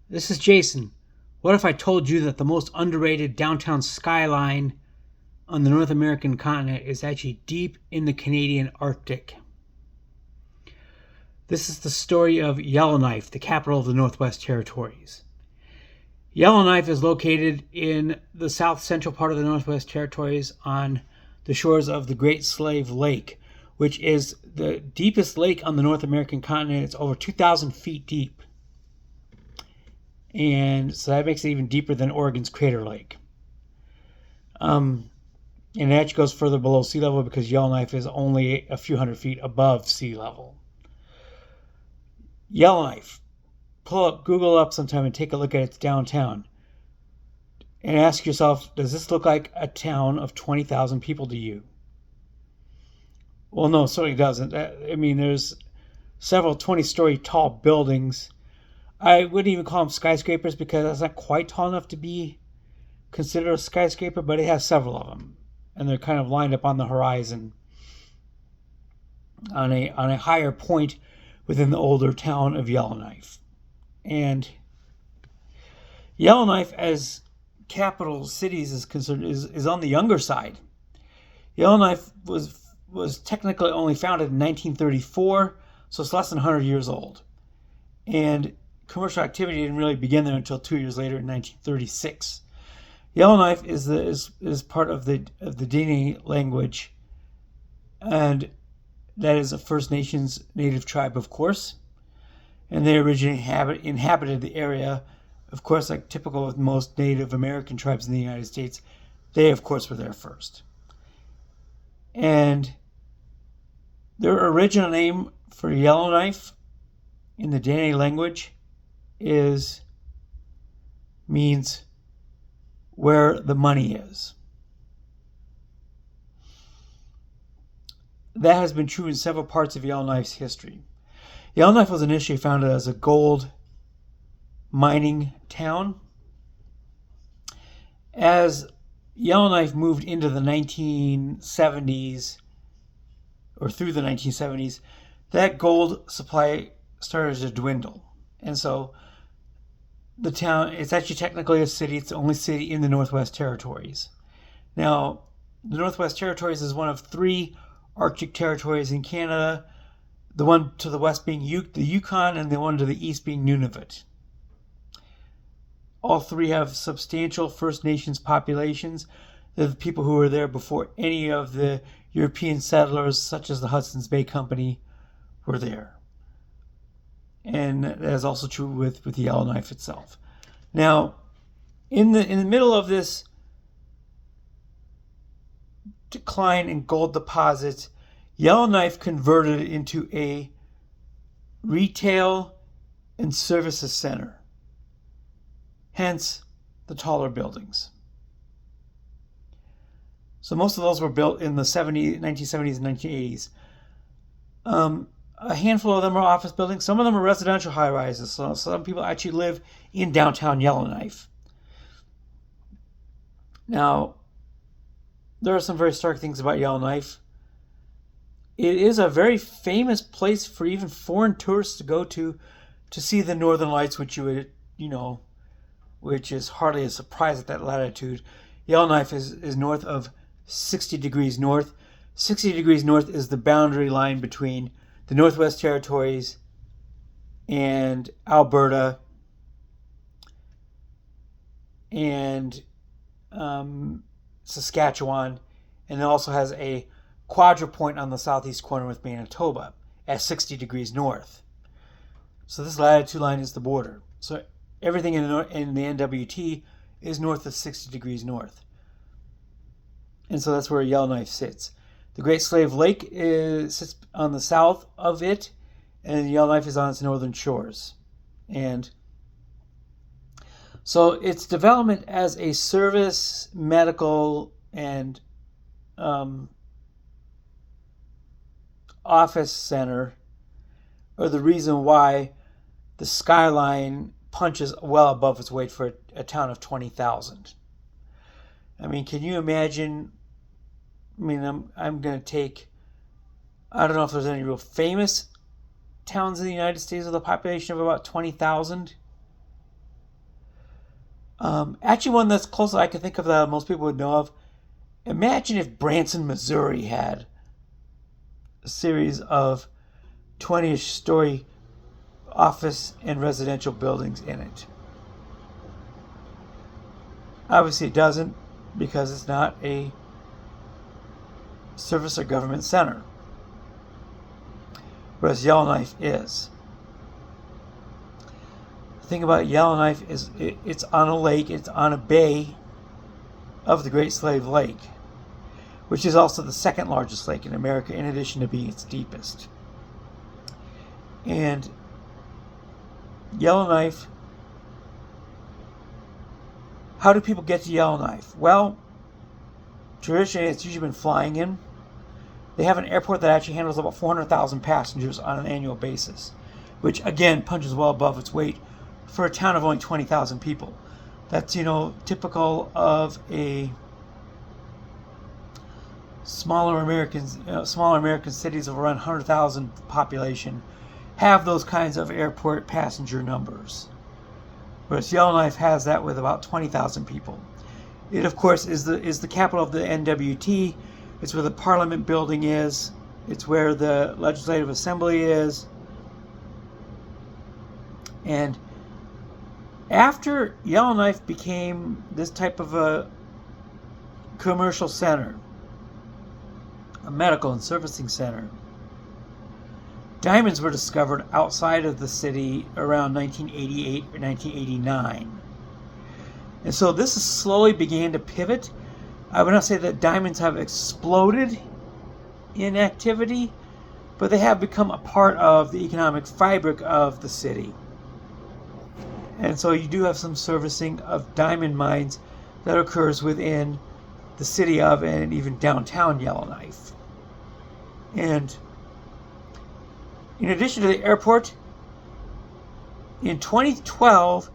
This is Jason. What if I told you that the most underrated downtown skyline on the North American continent is actually deep in the Canadian Arctic? This is the story of Yellowknife, the capital of the Northwest Territories. Yellowknife is located in the south central part of the Northwest Territories on the shores of the Great Slave Lake, which is the deepest lake on the North American continent. It's over 2,000 feet deep. And so that makes it even deeper than Oregon's Crater Lake. And it actually goes further below sea level because Yellowknife is only a few hundred feet above sea level. Yellowknife. Google up sometime and take a look at its downtown. And ask yourself, does this look like a town of 20,000 people to you? Well, no, it certainly doesn't. I mean, there's several 20-story tall buildings. I wouldn't even call them skyscrapers because that's not quite tall enough to be considered a skyscraper, but it has several of them. And they're kind of lined up on the horizon on a higher point within the older town of Yellowknife. And Yellowknife, as capital cities is concerned, is on the younger side. Yellowknife was technically only founded in 1934, so it's less than 100 years old. And commercial activity didn't really begin there until 2 years later in 1936. Yellowknife is part of the Dene language, and that is a First Nations native tribe, of course. And they originally inhabited the area, of course, like typical with most Native American tribes in the United States. They, of course, were there first. And their original name for Yellowknife in the Dene language means where the money is. That has been true in several parts of Yellowknife's history. Yellowknife was initially founded as a gold mining town. As Yellowknife moved into the 1970s, or through the 1970s, that gold supply started to dwindle. And so the town, it's actually technically a city. It's the only city in the Northwest Territories. Now, the Northwest Territories is one of three Arctic territories in Canada, the one to the west being the Yukon, and the one to the east being Nunavut. All three have substantial First Nations populations. They're the people who were there before any of the European settlers, such as the Hudson's Bay Company, were there. And that is also true with Yellowknife itself. Now, in the middle of this decline in gold deposits, Yellowknife converted into a retail and services center. Hence, the taller buildings. So most of those were built in the 1970s and 1980s. A handful of them are office buildings. Some of them are residential high-rises. So some people actually live in downtown Yellowknife. Now, there are some very stark things about Yellowknife. It is a very famous place for even foreign tourists to go to see the Northern Lights, which which is hardly a surprise at that latitude. Yellowknife is north of 60 degrees north. 60 degrees north is the boundary line between the Northwest Territories and Alberta and Saskatchewan, and it also has a quadrupoint on the southeast corner with Manitoba at 60 degrees north. So this latitude line is the border. So everything in the NWT is north of 60 degrees north. And so that's where Yellowknife sits. The Great Slave Lake sits on the south of it, and Yellowknife is on its northern shores. And so its development as a service, medical, and office center are the reason why the skyline punches well above its weight for a town of 20,000. I mean, can you imagine? I mean, I'm going to take, I don't know if there's any real famous towns in the United States with a population of about 20,000. Actually, one that's close I can think of that most people would know of. Imagine if Branson, Missouri had a series of 20-ish story office and residential buildings in it. Obviously, it doesn't because it's not a service or government center, whereas Yellowknife is. The thing about Yellowknife is it's on a lake, it's on a bay of the Great Slave Lake, which is also the second largest lake in America, in addition to being its deepest. And Yellowknife, how do people get to Yellowknife? Well, traditionally it's usually been flying in. They have an airport that actually handles about 400,000 passengers on an annual basis, which again punches well above its weight for a town of only 20,000 people. That's, typical of a smaller American cities of around 100,000 population have those kinds of airport passenger numbers. Whereas Yellowknife has that with about 20,000 people. It, of course, is the capital of the NWT. It's where the Parliament building is. It's where the Legislative Assembly is. And after Yellowknife became this type of a commercial center, a medical and servicing center, diamonds were discovered outside of the city around 1988 or 1989. And so this is slowly began to pivot. I would not say that diamonds have exploded in activity, but they have become a part of the economic fabric of the city. And so you do have some servicing of diamond mines that occurs within the city of and even downtown Yellowknife. And in addition to the airport, in 2012,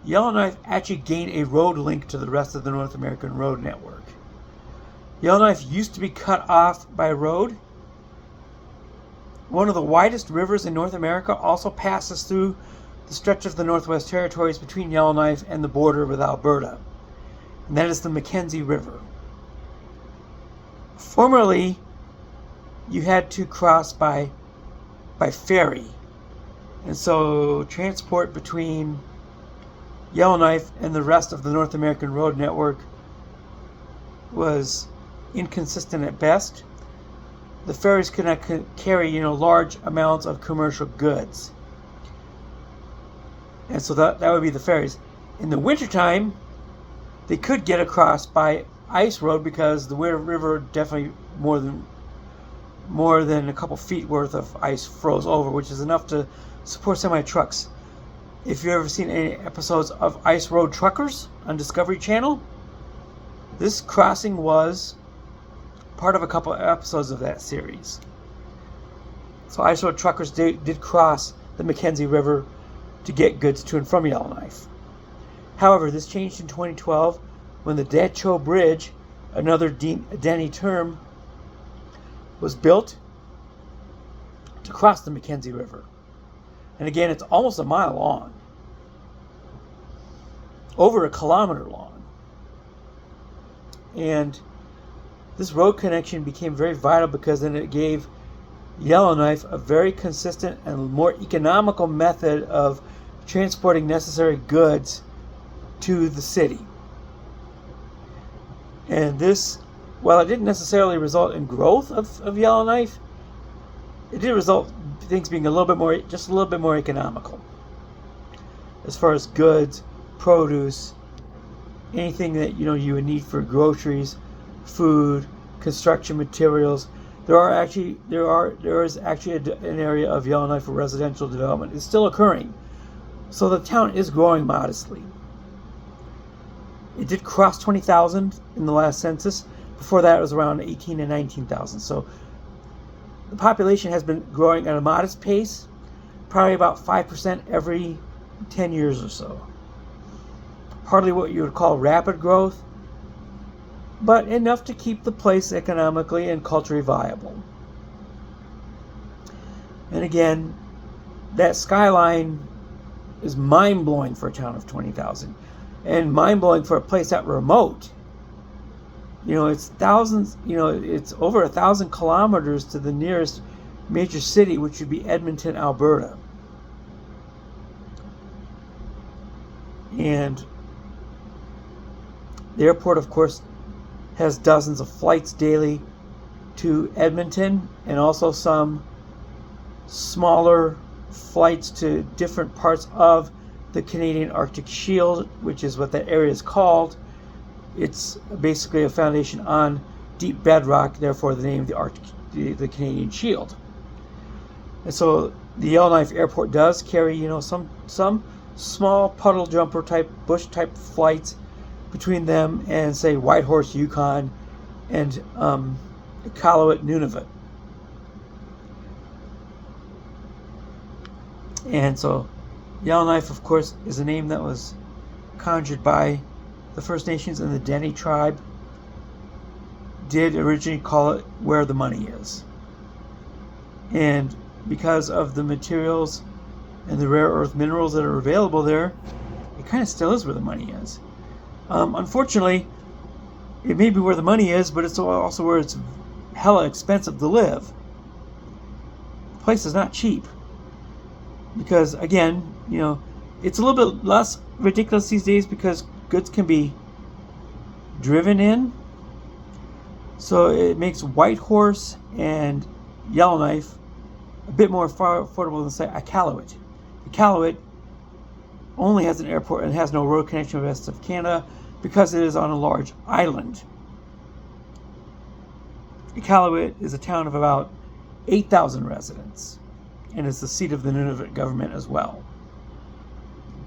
Yellowknife actually gained a road link to the rest of the North American road network. Yellowknife used to be cut off by road. One of the widest rivers in North America also passes through the stretch of the Northwest Territories between Yellowknife and the border with Alberta, and that is the Mackenzie River. Formerly, you had to cross by ferry, and so transport between Yellowknife and the rest of the North American road network was inconsistent at best. The ferries could not carry, large amounts of commercial goods. And so that would be the ferries. In the wintertime, they could get across by ice road because the river definitely more than a couple feet worth of ice froze over, which is enough to support semi-trucks. If you've ever seen any episodes of Ice Road Truckers on Discovery Channel, this crossing was part of a couple of episodes of that series. So Ice Road Truckers did cross the Mackenzie River to get goods to and from Yellowknife. However, this changed in 2012 when the Decho Bridge, another Denny term, was built to cross the Mackenzie River. And again, it's almost a mile long, over a kilometer long. And this road connection became very vital because then it gave Yellowknife a very consistent and more economical method of transporting necessary goods to the city. And this, while it didn't necessarily result in growth of Yellowknife, it did result in things being just a little bit more economical. As far as goods, produce, anything that you would need for groceries, food, construction materials. There is actually an area of Yellowknife for residential development. It's still occurring. So the town is growing modestly. It did cross 20,000 in the last census. Before that, it was around 18 and 19,000. So the population has been growing at a modest pace, probably about 5% every 10 years or so. Hardly what you would call rapid growth, but enough to keep the place economically and culturally viable. And again, that skyline is mind-blowing for a town of 20,000. and mind-blowing for a place that remote. It's thousands, it's over 1,000 kilometers to the nearest major city, which would be Edmonton, Alberta. And the airport, of course, has dozens of flights daily to Edmonton, and also some smaller flights to different parts of the Canadian Arctic Shield, which is what that area is called. It's basically a foundation on deep bedrock, therefore the name of the Canadian Shield. And so the Yellowknife Airport does carry, some small puddle jumper type, bush type flights between them and, say, Whitehorse, Yukon, and Iqaluit, Nunavut. And so Yellowknife, of course, is a name that was conjured by the First Nations, and the Dene tribe did originally call it where the money is. And because of the materials and the rare earth minerals that are available there, it kind of still is where the money is. Unfortunately, it may be where the money is, but it's also where it's hella expensive to live. The place is not cheap. Because, again, it's a little bit less ridiculous these days because goods can be driven in. So it makes Whitehorse and Yellowknife a bit more affordable than, say, Iqaluit. Iqaluit only has an airport and has no road connection with the rest of Canada because it is on a large island. Iqaluit is a town of about 8,000 residents and is the seat of the Nunavut government as well.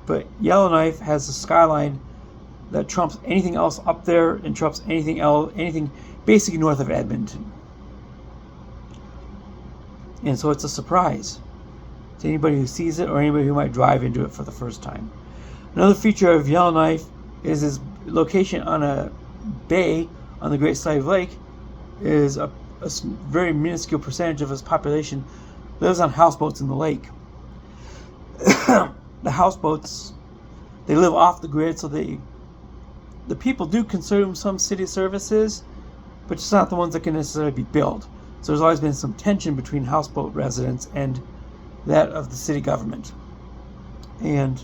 But Yellowknife has a skyline that trumps anything else up there and trumps anything basically north of Edmonton. And so it's a surprise to anybody who sees it or anybody who might drive into it for the first time. Another feature of Yellowknife is its location on a bay on the Great Slave Lake. Is a very minuscule percentage of its population lives on houseboats in the lake. The houseboats, they live off the grid, so the people do consume some city services, but it's not the ones that can necessarily be built. So there's always been some tension between houseboat residents and that of the city government. And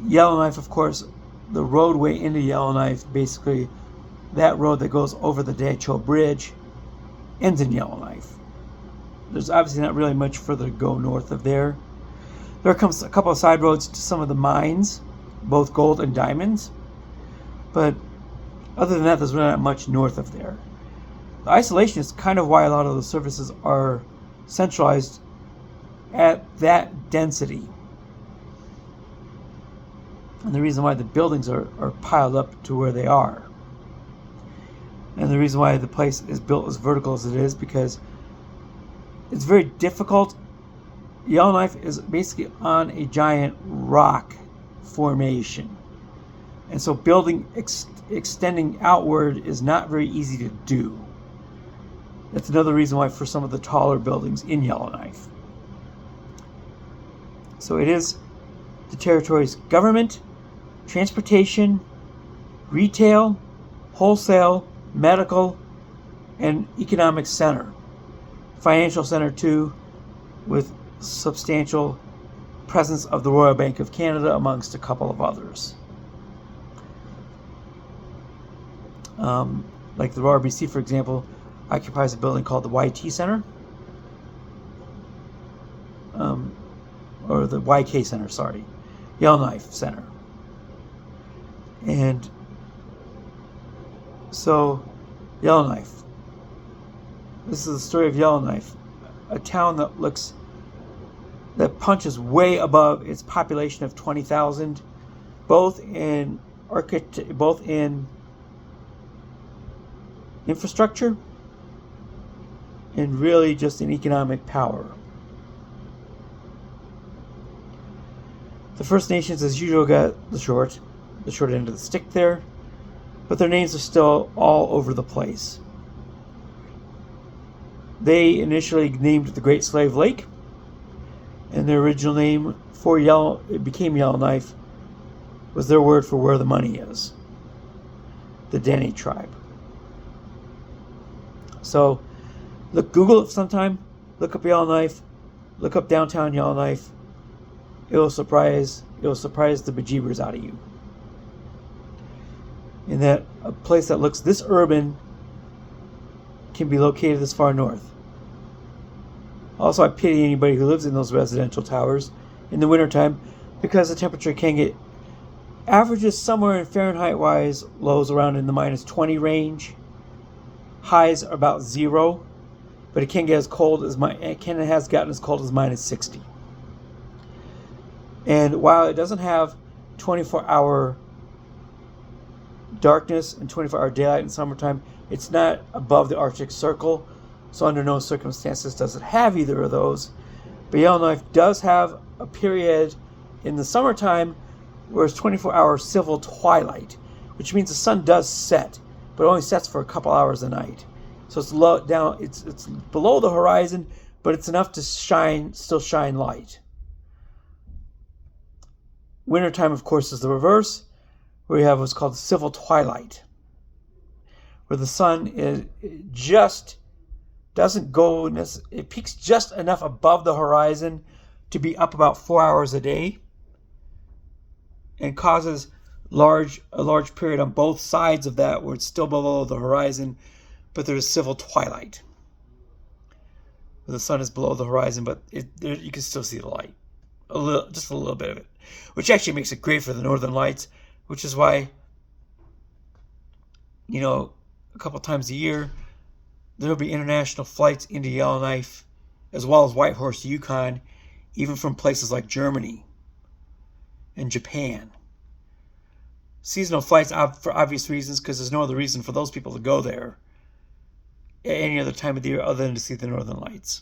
Yellowknife, of course, the roadway into Yellowknife, basically that road that goes over the Decho Bridge, ends in Yellowknife. There's obviously not really much further to go north of there. There comes a couple of side roads to some of the mines, both gold and diamonds. But other than that, there's really not much north of there. The isolation is kind of why a lot of the services are centralized at that density. And the reason why the buildings are piled up to where they are. And the reason why the place is built as vertical as it is, because it's very difficult. Yellowknife is basically on a giant rock formation. And so building extending outward is not very easy to do. That's another reason why for some of the taller buildings in Yellowknife. So it is the territory's government, transportation, retail, wholesale, medical, and economic center. Financial center too, with substantial presence of the Royal Bank of Canada amongst a couple of others. Like the RBC, for example, occupies a building called the YT Center, or the YK Center, sorry, Yellowknife Center. And so, Yellowknife. This is the story of Yellowknife, a town that punches way above its population of 20,000, both in infrastructure and really just in economic power. The First Nations, as usual, got the short end of the stick there, but their names are still all over the place. They initially named the Great Slave Lake, And their original name for it became Yellowknife, was their word for where the money is. The Dene tribe. So, Google it sometime. Look up Yellowknife. Look up downtown Yellowknife. It will surprise the bejeebers out of you. In that a place that looks this urban can be located this far north. Also, I pity anybody who lives in those residential towers in the wintertime, because the temperature can get averages somewhere in Fahrenheit wise, lows around in the minus 20 range. Highs are about 0, but it can get as cold as it has gotten as cold as minus 60. And while it doesn't have 24-hour darkness and 24-hour daylight in summertime, it's not above the Arctic Circle, so under no circumstances does it have either of those. But Yellowknife does have a period in the summertime where it's 24-hour civil twilight, which means the sun does set, but it only sets for a couple hours a night. So it's low down. It's below the horizon, but it's enough to still shine light. Wintertime, of course, is the reverse, where you have what's called civil twilight, where the sun just doesn't go. It peaks just enough above the horizon to be up about 4 hours a day, and causes a large period on both sides of that where it's still below the horizon, but there's civil twilight. The sun is below the horizon, but you can still see the light, just a little bit of it, which actually makes it great for the northern lights, which is why, a couple times a year there'll be international flights into Yellowknife, as well as Whitehorse, Yukon, even from places like Germany and Japan. Seasonal flights, for obvious reasons, because there's no other reason for those people to go there at any other time of the year other than to see the northern lights.